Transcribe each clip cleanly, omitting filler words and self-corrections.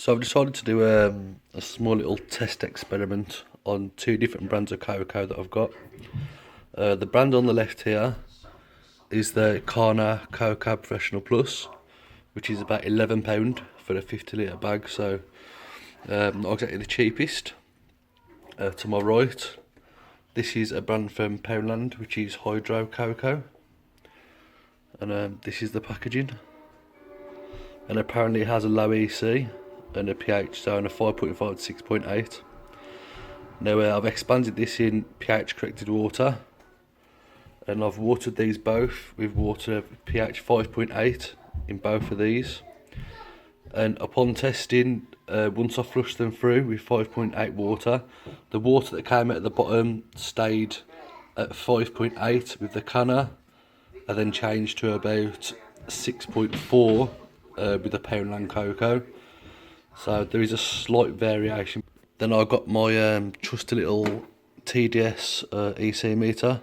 So I've decided to do a small little test experiment on two different brands of cocoa that I've got. The brand on the left here is the Canna Cocoa Professional Plus, which is about £11 for a 50 litre bag, so not exactly the cheapest. To my right, this is a brand from Poundland, which is Hydro Cocoa, and this is the packaging. And apparently it has a low EC and a pH zone of 5.5 to 6.8. Now I've expanded this in pH corrected water, and I've watered these both with water pH 5.8 in both of these. And upon testing, once I flushed them through with 5.8 water, the water that came out at the bottom stayed at 5.8 with the Canna, and then changed to about 6.4 with the Poundland cocoa. So there is a slight variation. Then I got my trusty little TDS EC meter.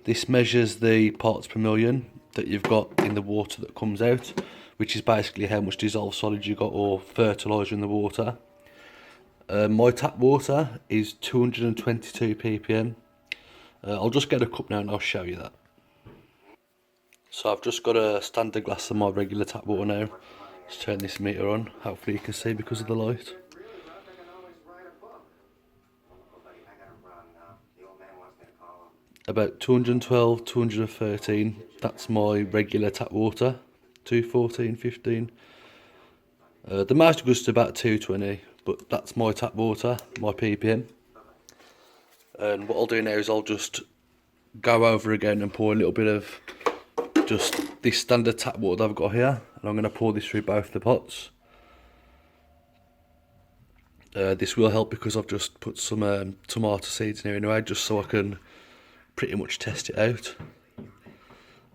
This measures the parts per million that you've got in the water that comes out, which is basically how much dissolved solid you got or fertiliser in the water. My tap water is 222 ppm. I'll just get a cup now and I'll show you that. So I've just got a standard glass of my regular tap water now. Let's turn this meter on. Hopefully you can see because of the light. About 212, 213. That's my regular tap water. 214, 15. The most goes to about 220, but that's my tap water, my ppm. And what I'll do now is I'll just go over again and pour a little bit of just this standard tap water that I've got here, and I'm going to pour this through both the pots. This will help because I've just put some tomato seeds in here anyway, just so I can pretty much test it out.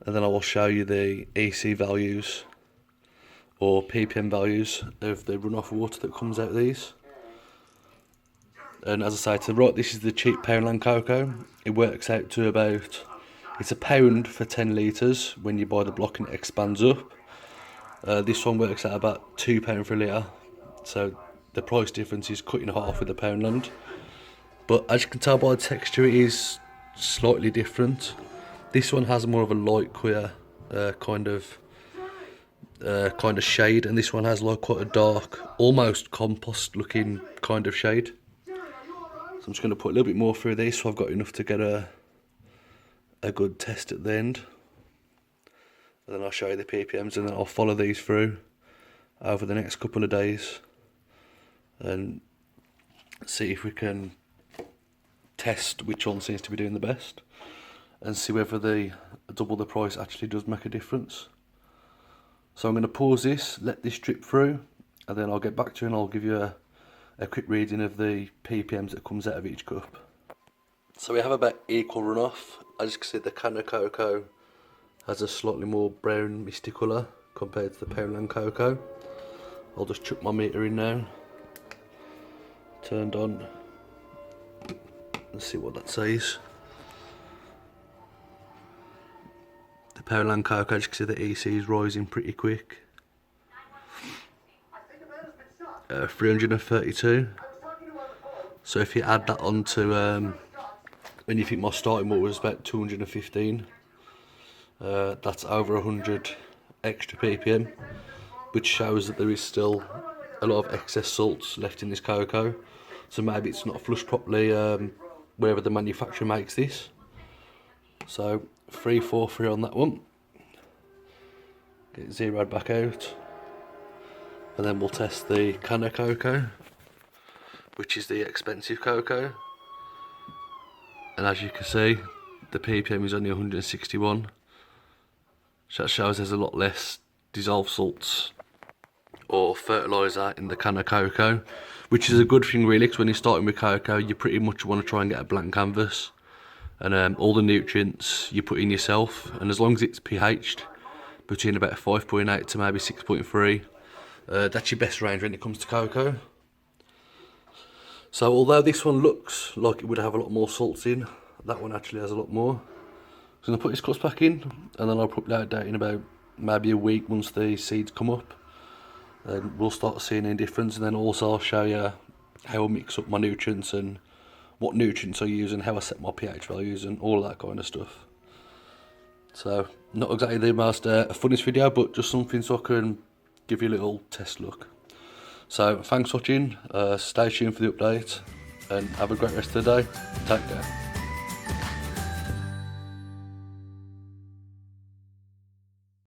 And then I will show you the EC values or ppm values of the runoff water that comes out of these. And as I say, to the right, this is the cheap Poundland cocoa. It works out to about, it's £1 for 10 litres when you buy the block, and it expands up. This one works out about £2 for a litre, so the price difference is cut in half with the Poundland. But as you can tell by the texture, it is slightly different. This one has more of a light coir kind of shade, and this one has like quite a dark, almost compost looking kind of shade. So I'm just going to put a little bit more through this, so I've got enough to get a good test at the end. And then I'll show you the ppms, and then I'll follow these through over the next couple of days and see if we can test which one seems to be doing the best, and see whether the double the price actually does make a difference. So I'm going to pause this, let this drip through, and then I'll get back to you and I'll give you a quick reading of the ppms that comes out of each cup. So we have about equal runoff. As you can see, the Canna cocoa has a slightly more brown misty colour compared to the Poundland cocoa. I'll just chuck my meter in now, turned on, and see what that says. The Poundland cocoa, as you can see, the EC is rising pretty quick. 332. So if you add that on to when you think my starting water was about 215, that's over 100 extra ppm, which shows that there is still a lot of excess salts left in this cocoa. So maybe it's not flushed properly wherever the manufacturer makes this. So 343 on that one. Get it zeroed back out, and then we'll test the Canna cocoa, which is the expensive cocoa. And as you can see, the ppm is only 161. So that shows there's a lot less dissolved salts or fertiliser in the Canna cocoa, which is a good thing really, because when you're starting with cocoa, you pretty much want to try and get a blank canvas, and all the nutrients you put in yourself, and as long as it's pH'd between about 5.8 to maybe 6.3, that's your best range when it comes to cocoa. So although this one looks like it would have a lot more salts in, that one actually has a lot more. So I'm going to put this cups back in, and then I'll probably out in about maybe a week once the seeds come up, then we'll start seeing any difference, and then also I'll show you how I mix up my nutrients and what nutrients I use and how I set my pH values and all that kind of stuff. So not exactly the most funniest video, but just something so I can give you a little test look. So thanks for watching, stay tuned for the update and have a great rest of the day. Take care.